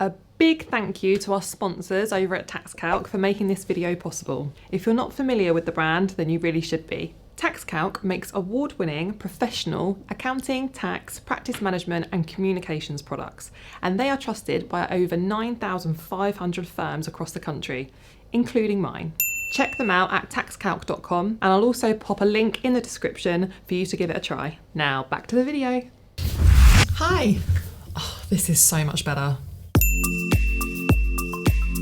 A big thank you to our sponsors over at TaxCalc for making this video possible. If you're not familiar with the brand, then you really should be. TaxCalc makes award-winning professional accounting, tax, practice management and communications products, and they are trusted by over 9,500 firms across the country, including mine. Check them out at taxcalc.com, and I'll also pop a link in the description for you to give it a try. Now back to the video. Hi! Oh, this is so much better.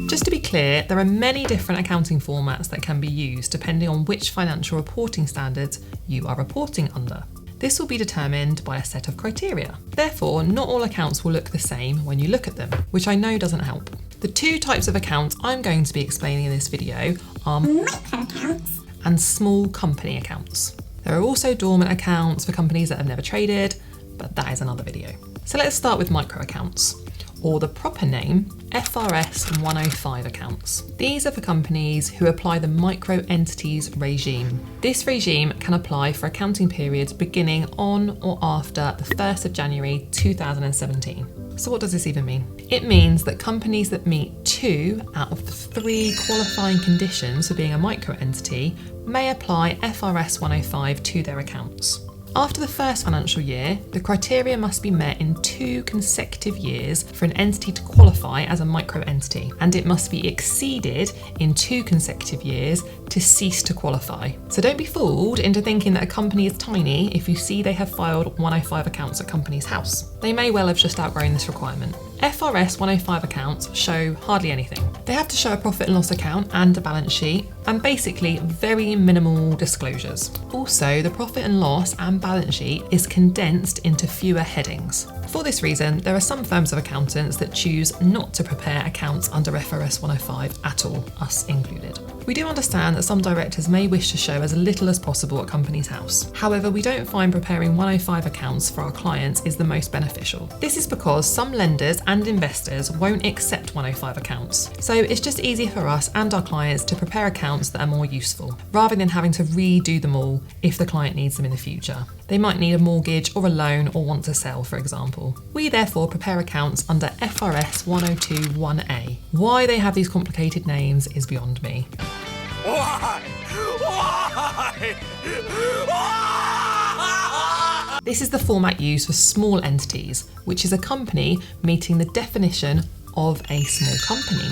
Just to be clear, there are many different accounting formats that can be used depending on which financial reporting standards you are reporting under. This will be determined by a set of criteria. Therefore, not all accounts will look the same when you look at them, which I know doesn't help. The two types of accounts I'm going to be explaining in this video are micro accounts and small company accounts. There are also dormant accounts for companies that have never traded, but that is another video. So let's start with micro accounts, or the proper name, FRS 105 accounts. These are for companies who apply the micro entities regime. This regime can apply for accounting periods beginning on or after the 1st of January 2017. So what does this even mean? It means that companies that meet 2 out of the 3 qualifying conditions for being a micro entity may apply FRS 105 to their accounts. After the first financial year, the criteria must be met in 2 consecutive years for an entity to qualify as a micro entity, and it must be exceeded in 2 consecutive years to cease to qualify. So don't be fooled into thinking that a company is tiny if you see they have filed 105 accounts at Companies House. They may well have just outgrown this requirement. FRS 105 accounts show hardly anything. They have to show a profit and loss account and a balance sheet, and basically very minimal disclosures. Also, the profit and loss and balance sheet is condensed into fewer headings. For this reason, there are some firms of accountants that choose not to prepare accounts under FRS 105 at all, us included. We do understand that some directors may wish to show as little as possible at Companies House. However, we don't find preparing 105 accounts for our clients is the most beneficial. This is because some lenders and investors won't accept 105 accounts. So it's just easier for us and our clients to prepare accounts that are more useful, rather than having to redo them all if the client needs them in the future. They might need a mortgage or a loan or want to sell, for example. We therefore prepare accounts under FRS 102 1A. Why they have these complicated names is beyond me. Why? This is the format used for small entities, which is a company meeting the definition of a small company.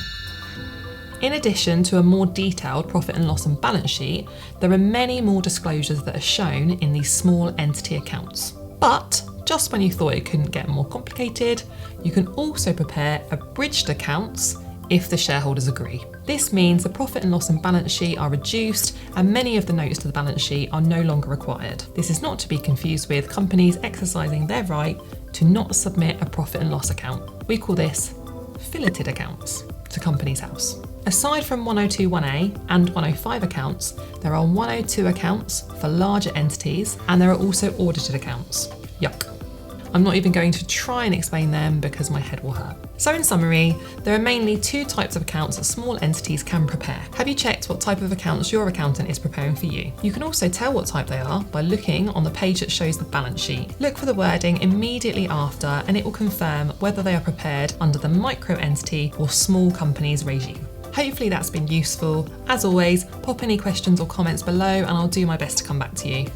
In addition to a more detailed profit and loss and balance sheet, there are many more disclosures that are shown in these small entity accounts. But just when you thought it couldn't get more complicated, you can also prepare abridged accounts if the shareholders agree. This means the profit and loss and balance sheet are reduced and many of the notes to the balance sheet are no longer required. This is not to be confused with companies exercising their right to not submit a profit and loss account. We call this filleted accounts to Companies House. Aside from 102 1A and 105 accounts, there are 102 accounts for larger entities, and there are also audited accounts. Yuck. I'm not even going to try and explain them because my head will hurt. So in summary, there are mainly 2 types of accounts that small entities can prepare. Have you checked what type of accounts your accountant is preparing for you? You can also tell what type they are by looking on the page that shows the balance sheet. Look for the wording immediately after and it will confirm whether they are prepared under the micro entity or small companies regime. Hopefully that's been useful. As always, pop any questions or comments below and I'll do my best to come back to you.